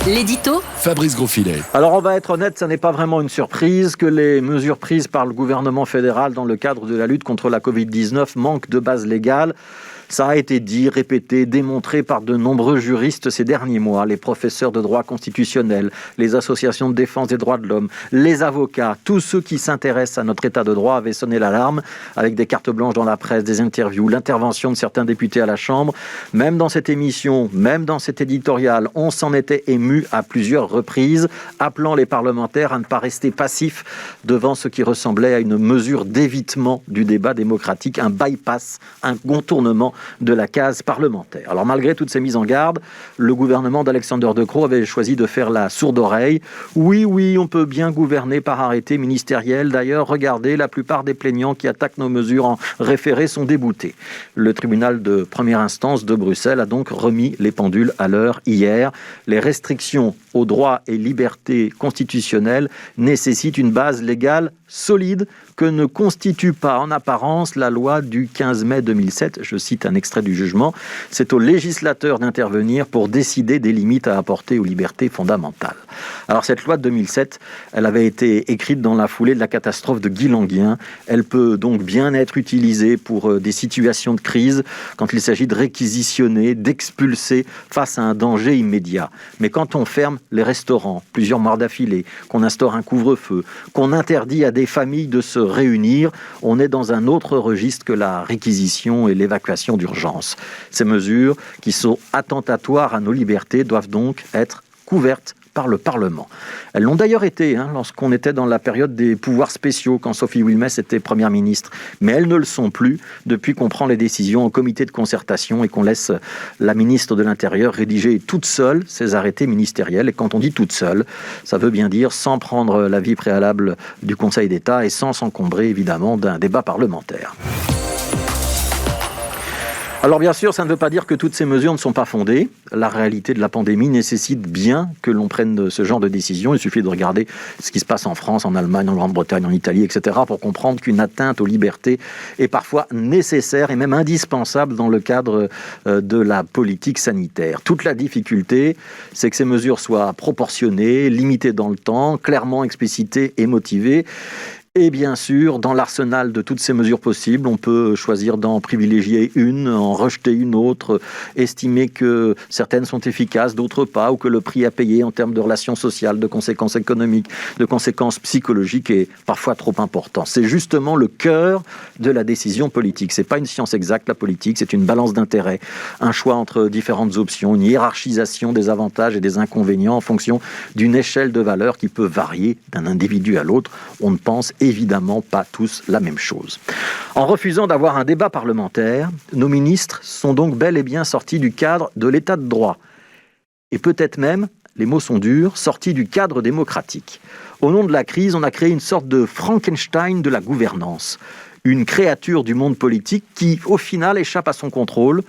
L'édito Fabrice Grosfilet. Alors on va être honnête, ça n'est pas vraiment une surprise que les mesures prises par le gouvernement fédéral dans le cadre de la lutte contre la Covid-19 manquent de base légale. Ça a été dit, répété, démontré par de nombreux juristes ces derniers mois, les professeurs de droit constitutionnel, les associations de défense des droits de l'homme, les avocats, tous ceux qui s'intéressent à notre état de droit avaient sonné l'alarme avec des cartes blanches dans la presse, des interviews, l'intervention de certains députés à la Chambre. Même dans cette émission, même dans cet éditorial, on s'en était ému à plusieurs reprises, appelant les parlementaires à ne pas rester passifs devant ce qui ressemblait à une mesure d'évitement du débat démocratique, un bypass, un contournement de la case parlementaire. Alors malgré toutes ces mises en garde, le gouvernement d'Alexander De Croo avait choisi de faire la sourde oreille. Oui, on peut bien gouverner par arrêté ministériel. D'ailleurs, regardez, la plupart des plaignants qui attaquent nos mesures en référé sont déboutés. Le tribunal de première instance de Bruxelles a donc remis les pendules à l'heure hier. Les restrictions aux droits et libertés constitutionnelles nécessitent une base légale solide que ne constitue pas en apparence la loi du 15 mai 2007. Je cite un extrait du jugement. C'est au législateur d'intervenir pour décider des limites à apporter aux libertés fondamentales. Alors cette loi de 2007, elle avait été écrite dans la foulée de la catastrophe de Guy Languien. Elle peut donc bien être utilisée pour des situations de crise, quand il s'agit de réquisitionner, d'expulser face à un danger immédiat. Mais quand on ferme les restaurants plusieurs mois d'affilée, qu'on instaure un couvre-feu, qu'on interdit à des familles de se réunir, on est dans un autre registre que la réquisition et l'évacuation d'urgence. Ces mesures, qui sont attentatoires à nos libertés, doivent donc être couvertes par le Parlement. Elles l'ont d'ailleurs été lorsqu'on était dans la période des pouvoirs spéciaux, quand Sophie Wilmès était Première ministre. Mais elles ne le sont plus depuis qu'on prend les décisions en comité de concertation et qu'on laisse la ministre de l'Intérieur rédiger toute seule ses arrêtés ministériels. Et quand on dit toute seule, ça veut bien dire sans prendre l'avis préalable du Conseil d'État et sans s'encombrer évidemment d'un débat parlementaire. Alors bien sûr, ça ne veut pas dire que toutes ces mesures ne sont pas fondées. La réalité de la pandémie nécessite bien que l'on prenne ce genre de décision. Il suffit de regarder ce qui se passe en France, en Allemagne, en Grande-Bretagne, en Italie, etc. pour comprendre qu'une atteinte aux libertés est parfois nécessaire et même indispensable dans le cadre de la politique sanitaire. Toute la difficulté, c'est que ces mesures soient proportionnées, limitées dans le temps, clairement explicitées et motivées. Et bien sûr, dans l'arsenal de toutes ces mesures possibles, on peut choisir d'en privilégier une, en rejeter une autre, estimer que certaines sont efficaces, d'autres pas, ou que le prix à payer en termes de relations sociales, de conséquences économiques, de conséquences psychologiques est parfois trop important. C'est justement le cœur de la décision politique. C'est pas une science exacte, la politique, c'est une balance d'intérêts, un choix entre différentes options, une hiérarchisation des avantages et des inconvénients en fonction d'une échelle de valeurs qui peut varier d'un individu à l'autre. On ne pense évidemment pas tous la même chose. En refusant d'avoir un débat parlementaire, nos ministres sont donc bel et bien sortis du cadre de l'état de droit. Et peut-être même, les mots sont durs, sortis du cadre démocratique. Au nom de la crise, on a créé une sorte de Frankenstein de la gouvernance. Une créature du monde politique qui, au final, échappe à son contrôle,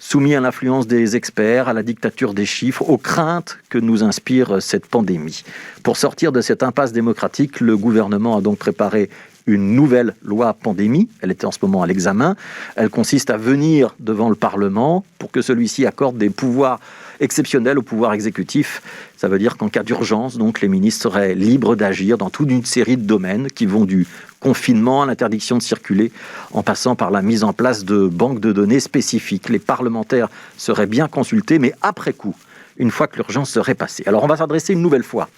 soumis à l'influence des experts, à la dictature des chiffres, aux craintes que nous inspire cette pandémie. Pour sortir de cette impasse démocratique, le gouvernement a donc préparé une nouvelle loi pandémie. Elle était en ce moment à l'examen. Elle consiste à venir devant le Parlement pour que celui-ci accorde des pouvoirs exceptionnels au pouvoir exécutif. Ça veut dire qu'en cas d'urgence, donc, les ministres seraient libres d'agir dans toute une série de domaines qui vont du confinement à l'interdiction de circuler, en passant par la mise en place de banques de données spécifiques. Les parlementaires seraient bien consultés, mais après coup, une fois que l'urgence serait passée. Alors on va s'adresser une nouvelle fois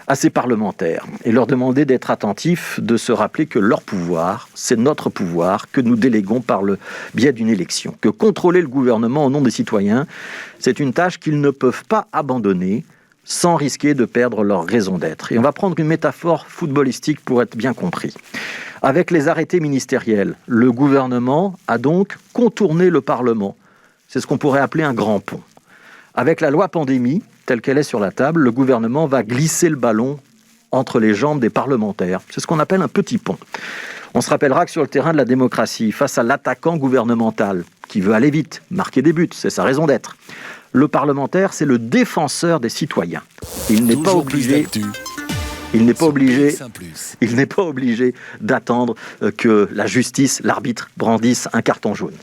à ces parlementaires et leur demander d'être attentifs, de se rappeler que leur pouvoir, c'est notre pouvoir que nous déléguons par le biais d'une élection. Que contrôler le gouvernement au nom des citoyens, c'est une tâche qu'ils ne peuvent pas abandonner sans risquer de perdre leur raison d'être. Et on va prendre une métaphore footballistique pour être bien compris. Avec les arrêtés ministériels, le gouvernement a donc contourné le Parlement. C'est ce qu'on pourrait appeler un grand pont. Avec la loi pandémie, telle qu'elle est sur la table, le gouvernement va glisser le ballon entre les jambes des parlementaires. C'est ce qu'on appelle un petit pont. On se rappellera que sur le terrain de la démocratie, face à l'attaquant gouvernemental qui veut aller vite, marquer des buts, c'est sa raison d'être, le parlementaire, c'est le défenseur des citoyens. Il n'est pas obligé d'attendre que la justice, l'arbitre, brandisse un carton jaune.